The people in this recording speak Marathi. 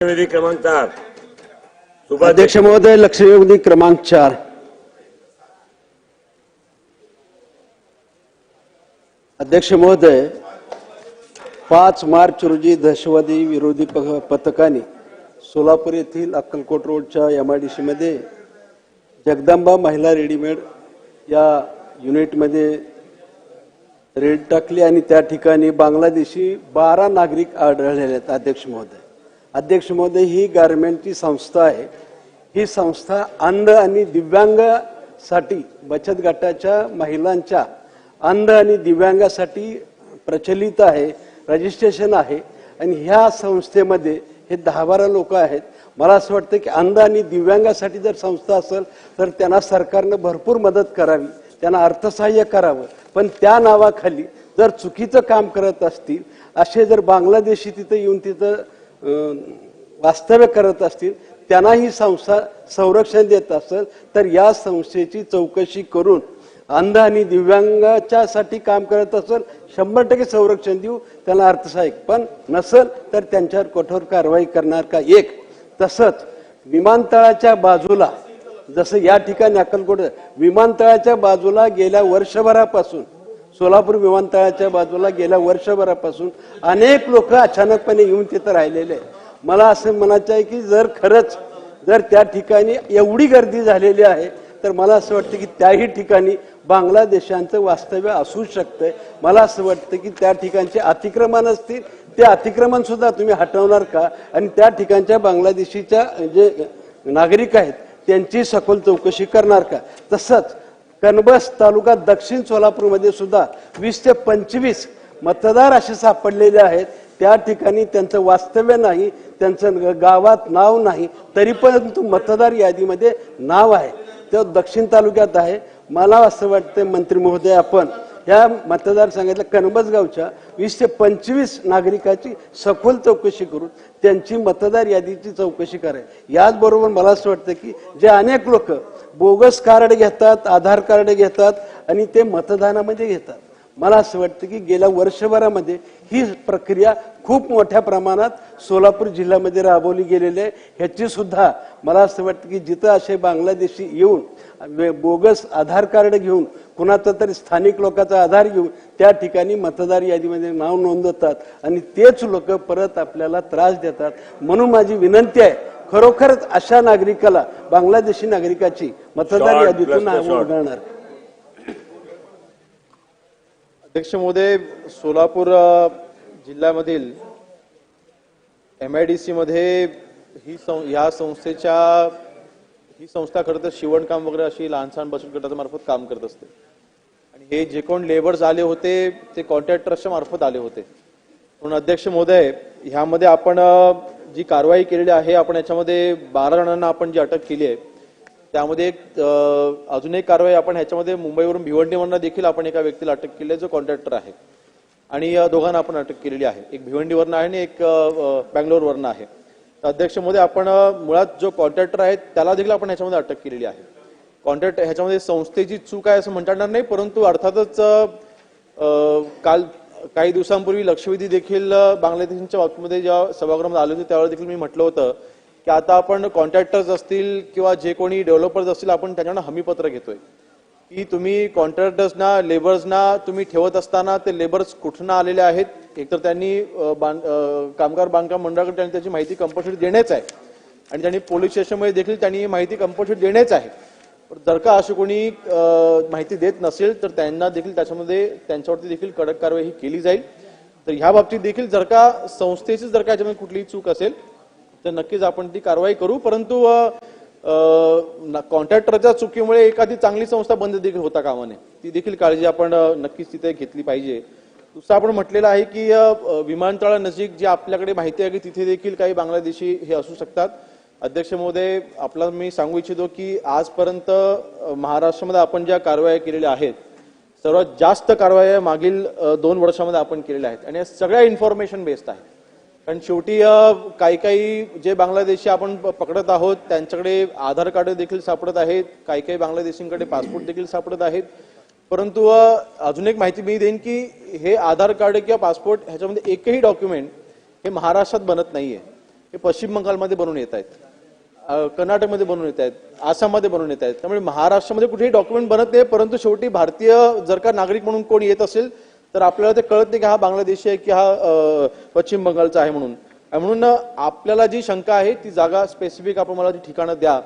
लक्षवेधी क्रमांक 4 अध्यक्ष महोदय, लक्षवेधी क्रमांक 4. अध्यक्ष महोदय, 5 मार्च रोजी दहशतवादी विरोधी पथकाने सोलापूर येथील अक्कलकोट रोडच्या MIDC मध्ये जगदंबा महिला रेडीमेड या युनिटमध्ये रेड टाकली आणि त्या ठिकाणी बांगलादेशी 12 नागरिक आढळले आहेत. अध्यक्ष महोदय, ही गारमेंटची संस्था आहे. ही संस्था अंध आणि दिव्यांगासाठी बचत गटाच्या महिलांच्या अंध आणि दिव्यांगासाठी प्रचलित आहे, रजिस्ट्रेशन आहे. आणि ह्या संस्थेमध्ये हे 10-12 लोक आहेत. मला असं वाटतं की अंध आणि दिव्यांगासाठी जर संस्था असेल तर त्यांना सरकारनं भरपूर मदत करावी, त्यांना अर्थसहाय्य करावं. पण त्या नावाखाली जर चुकीचं काम करत असतील, असे जर बांगलादेशी तिथे येऊन तिथं वास्तव्य करत असतील, त्यांना ही संस्था संरक्षण देत असेल तर या संस्थेची चौकशी करून अंध आणि दिव्यांगाच्यासाठी काम करत असेल 100% संरक्षण देऊ, त्यांना अर्थसहाय्य. पण नसेल तर त्यांच्यावर कठोर कारवाई करणार का? एक. तसंच विमानतळाच्या बाजूला, जसं या ठिकाणी अक्कलकोट विमानतळाच्या बाजूला गेल्या वर्षभरापासून, सोलापूर विमानतळाच्या बाजूला गेल्या वर्षभरापासून अनेक लोक अचानकपणे येऊन तिथं राहिलेले आहेत. मला असं म्हणायचं आहे की जर त्या ठिकाणी एवढी गर्दी झालेली आहे तर मला असं वाटतं की त्याही ठिकाणी बांगलादेशांचं वास्तव्य असू शकतंय. मला असं वाटतं की त्या ठिकाणचे अतिक्रमण असतील, ते अतिक्रमण सुद्धा तुम्ही हटवणार का? आणि त्या ठिकाणच्या बांगलादेशीच्या जे नागरिक आहेत त्यांची सखोल चौकशी करणार का? तसंच कनबस तालुका दक्षिण सोलापूरमध्ये सुद्धा 20 ते 25 मतदार असे सापडलेले आहेत. त्या ठिकाणी त्यांचं वास्तव्य नाही, त्यांचं गावात नाव नाही, तरी पण मतदार यादीमध्ये नाव आहे. ते दक्षिण तालुक्यात आहे. मला असं वाटतं मंत्री महोदय, आपण या मतदारसंघातल्या कनबस गावच्या 20 ते 25 नागरिकांची सखोल चौकशी करून त्यांची मतदार यादीची चौकशी करावी. याचबरोबर मला असं वाटतं की जे अनेक लोक बोगस कार्ड घेतात, आधार कार्ड घेतात आणि ते मतदानामध्ये घेतात. मला असं वाटतं की गेल्या वर्षभरामध्ये ही प्रक्रिया खूप मोठ्या प्रमाणात सोलापूर जिल्ह्यामध्ये राबवली गेलेली आहे. ह्याची सुद्धा मला असं वाटतं की जिथं असे बांगलादेशी येऊन बोगस आधार कार्ड घेऊन, कुणाचा तरी स्थानिक लोकांचा आधार घेऊन त्या ठिकाणी मतदार यादीमध्ये नाव नोंदवतात आणि तेच लोक परत आपल्याला त्रास देतात. म्हणून माझी विनंती आहे, खरोखरच अशा नागरिकाला, बांगलादेशी नागरिकाची मतदार यादीतून नाव वगळणार. अध्यक्ष महोदय, सोलापूर जिल्ह्यामधील MIDC मध्ये ही संस्था खरं तर शिवणकाम वगैरे अशी लहान बचत गटाच्या मार्फत काम करत असते. आणि हे जे कोण लेबर्स आले होते ते कॉन्ट्रॅक्टर्सच्या मार्फत आले होते. म्हणून अध्यक्ष महोदय, ह्यामध्ये आपण जी कारवाई केलेली आहे, आपण याच्यामध्ये 12 जणांना आपण जी अटक केली आहे, त्यामध्ये अजून एक कारवाई आपण ह्याच्यामध्ये मुंबईवरून भिवंडीवरून देखील आपण एका व्यक्तीला अटक केली आहे जो कॉन्ट्रॅक्टर आहे. आणि दोघांना आपण अटक केलेली आहे. एक भिवंडीवरून आहे आणि एक बँगलोरवरून आहे. अध्यक्ष महोदय, आपण मुळात जो कॉन्ट्रॅक्टर आहे त्याला देखील आपण ह्याच्यामध्ये अटक केलेली आहे. कॉन्ट्रॅक्ट ह्याच्यामध्ये संस्थेची चूक आहे असं म्हणता येणार नाही, परंतु अर्थातच काल काही दिवसांपूर्वी लक्षवेधी देखील बांगलादेशांच्या बाबतीमध्ये जेव्हा सभागृहामध्ये आले होते त्यावेळी देखील मी म्हटलं होतं की आता आपण कॉन्ट्रॅक्टर्स असतील किंवा जे कोणी डेव्हलपर्स असतील, आपण त्यांच्याकडून हमीपत्र घेतोय की तुम्ही कॉन्ट्रॅक्टर्सना, लेबर्सना तुम्ही ठेवत असताना ते लेबर्स कुठून आलेले आहेत, एकतर त्यांनी कामगार बांधकाम मंडळाकडे त्यांनी त्याची माहिती कंपल्सरी देणेच आहे आणि त्यांनी पोलीस स्टेशनमध्ये देखील त्यांनी माहिती कंपल्सरी देणेच आहे. जर का अशी कोणी माहिती देत नसेल तर त्यांना देखील त्यांच्यावरती देखील कडक कारवाई ही केली जाईल. तर ह्या बाबतीत देखील जर का संस्थेची जर का याच्यामध्ये कुठलीही चूक असेल तर नक्कीच आपण ती कारवाई करू. परंतु कॉन्ट्रॅक्टरच्या चुकीमुळे एखादी चांगली संस्था बंद देखील होता कामा नये, ती देखील काळजी आपण नक्कीच तिथे घेतली पाहिजे. दुसरं आपण म्हटलेलं आहे की विमानतळानजीक जी आपल्याकडे माहिती आहे की तिथे देखील काही बांगलादेशी हे असू शकतात. अध्यक्ष महोदय, आपल्याला मी सांगू इच्छितो की आजपर्यंत महाराष्ट्रामध्ये आपण ज्या कारवाया केलेल्या आहेत सर्वात जास्त कारवाया मागील 2 वर्षामध्ये आपण केलेल्या आहेत आणि या सगळ्या इन्फॉर्मेशन बेस्ड आहेत. कारण शेवटी काही जे बांगलादेशी आपण पकडत आहोत त्यांच्याकडे आधार कार्ड देखील सापडत आहेत, काही बांगलादेशींकडे पासपोर्ट देखील सापडत आहेत. परंतु अजून एक माहिती मी देईन की हे आधार कार्ड किंवा पासपोर्ट ह्याच्यामध्ये एकही डॉक्युमेंट हे महाराष्ट्रात बनत नाहीये. हे पश्चिम बंगालमध्ये बनवून येत आहेत, कर्नाटकमध्ये बनवून येत आहेत, आसाममध्ये बनवून येत आहेत. त्यामुळे महाराष्ट्रामध्ये कुठेही डॉक्युमेंट बनत नाही, परंतु शेवटी भारतीय जर का नागरिक म्हणून कोण येत असेल तर आपल्याला ते कळत नाही की हा बांगलादेशी आहे की हा पश्चिम बंगालचा आहे म्हणून. आपल्याला जी शंका आहे ती जागा स्पेसिफिक आपण मला ती ठिकाणं द्या.